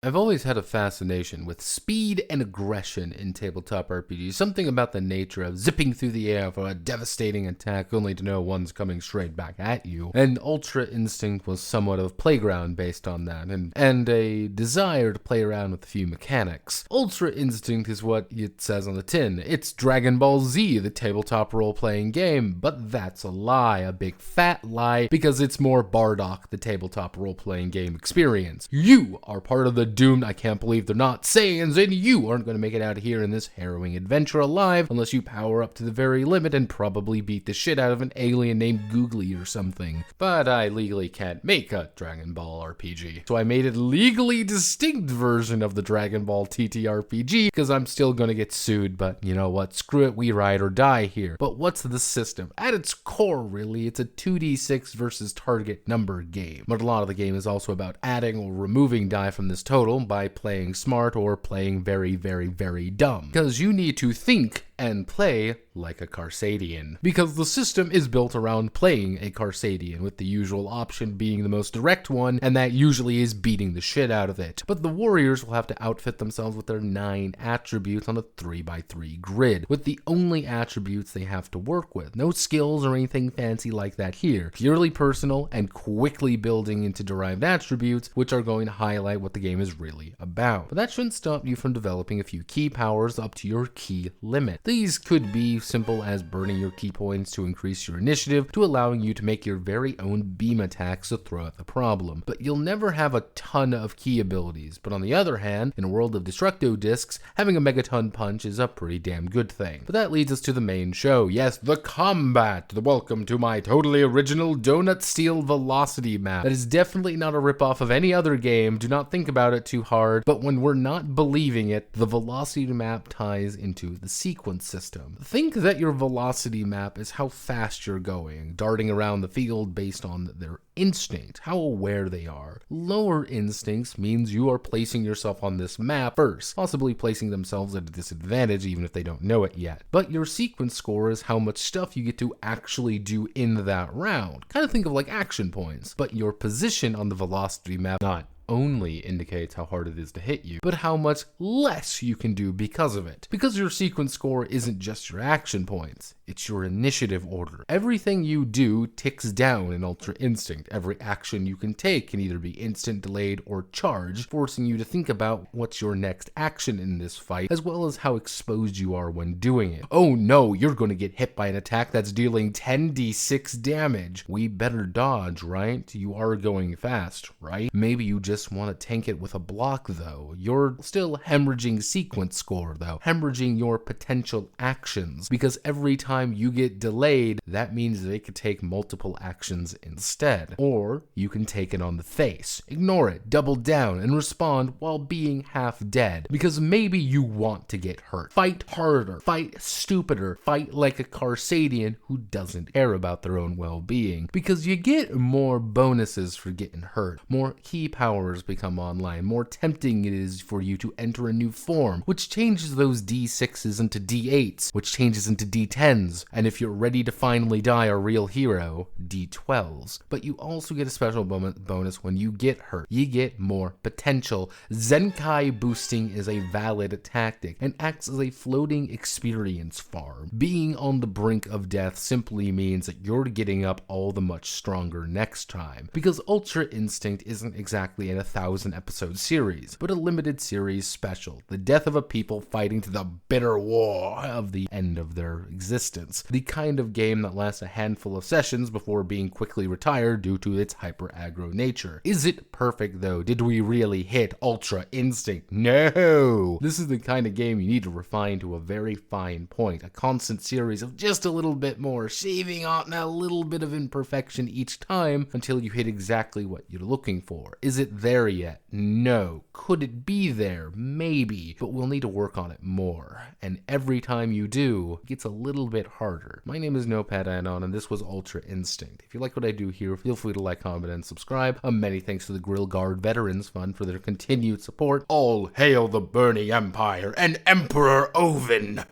I've always had a fascination with speed and aggression in tabletop RPGs, something about the nature of zipping through the air for a devastating attack only to know one's coming straight back at you. And Ultra Instinct was somewhat of playground based on that, and a desire to play around with a few mechanics. Ultra Instinct is what it says on the tin. It's Dragon Ball Z, the tabletop role-playing game, but that's a lie, a big fat lie, because it's more Bardock, the tabletop role-playing game experience. You are part of the doomed, I can't believe they're not Saiyans, and you aren't going to make it out of here in this harrowing adventure alive unless you power up to the very limit and probably beat the shit out of an alien named Googly or something. But I legally can't make a Dragon Ball RPG, so I made a legally distinct version of the Dragon Ball TTRPG because I'm still going to get sued, but you know what, screw it, we ride or die here. But what's the system? At its core, really, it's a 2d6 versus target number game, but a lot of the game is also about adding or removing die from this total by playing smart or playing very, very, very dumb. Because you need to think and play like a Carsadian. Because the system is built around playing a Carsadian, with the usual option being the most direct one, and that usually is beating the shit out of it. But the warriors will have to outfit themselves with their 9 attributes on a 3x3 grid, with the only attributes they have to work with. No skills or anything fancy like that here. Purely personal and quickly building into derived attributes, which are going to highlight what the game is really about. But that shouldn't stop you from developing a few key powers up to your key limit. These could be simple as burning your key points to increase your initiative, to allowing you to make your very own beam attacks to throw at the problem. But you'll never have a ton of key abilities. But on the other hand, in a world of Destructo Discs, having a Megaton Punch is a pretty damn good thing. But that leads us to the main show. Yes, the combat! Welcome to my totally original Donut Steel Velocity map. That is definitely not a ripoff of any other game. Do not think about it too hard. But when we're not believing it, the velocity map ties into the sequence system. Think that your velocity map is how fast you're going, darting around the field based on their instinct, how aware they are. Lower instincts means you are placing yourself on this map first, possibly placing themselves at a disadvantage even if they don't know it yet. But your sequence score is how much stuff you get to actually do in that round. Kind of think of like action points, but your position on the velocity map not only indicates how hard it is to hit you, but how much less you can do because of it. Because your sequence score isn't just your action points, it's your initiative order. Everything you do ticks down in Ultra Instinct. Every action you can take can either be instant, delayed, or charged, forcing you to think about what's your next action in this fight, as well as how exposed you are when doing it. Oh no, you're going to get hit by an attack that's dealing 10d6 damage. We better dodge, right? You are going fast, right? Maybe you just want to tank it with a block though. You're still hemorrhaging sequence score though, hemorrhaging your potential actions, because every time you get delayed, that means they could take multiple actions instead. Or you can take it on the face, ignore it, double down, and respond while being half dead, because maybe you want to get hurt. Fight harder, fight stupider, fight like a Carsadian who doesn't care about their own well-being, because you get more bonuses for getting hurt, more key powers become online, more tempting it is for you to enter a new form, which changes those D6s into D8s, which changes into D10s, and if you're ready to finally die a real hero, D12s. But you also get a special bonus when you get hurt. You get more potential. Zenkai boosting is a valid tactic and acts as a floating experience farm. Being on the brink of death simply means that you're getting up all the much stronger next time, because Ultra Instinct isn't exactly an 1,000 episode series, but a limited series special, the death of a people fighting to the bitter war of the end of their existence. The kind of game that lasts a handful of sessions before being quickly retired due to its hyper aggro nature. Is it perfect though? Did we really hit Ultra Instinct? No! This is the kind of game you need to refine to a very fine point, a constant series of just a little bit more, shaving on a little bit of imperfection each time until you hit exactly what you're looking for. Is it there yet? No. Could it be there? Maybe, but we'll need to work on it more. And every time you do, it gets a little bit harder. My name is Notepad, and this was Ultra Instinct. If you like what I do here, feel free to like, comment, and subscribe. Many thanks to the Grill Guard Veterans Fund for their continued support. All hail the Bernie Empire and Emperor Ovyn!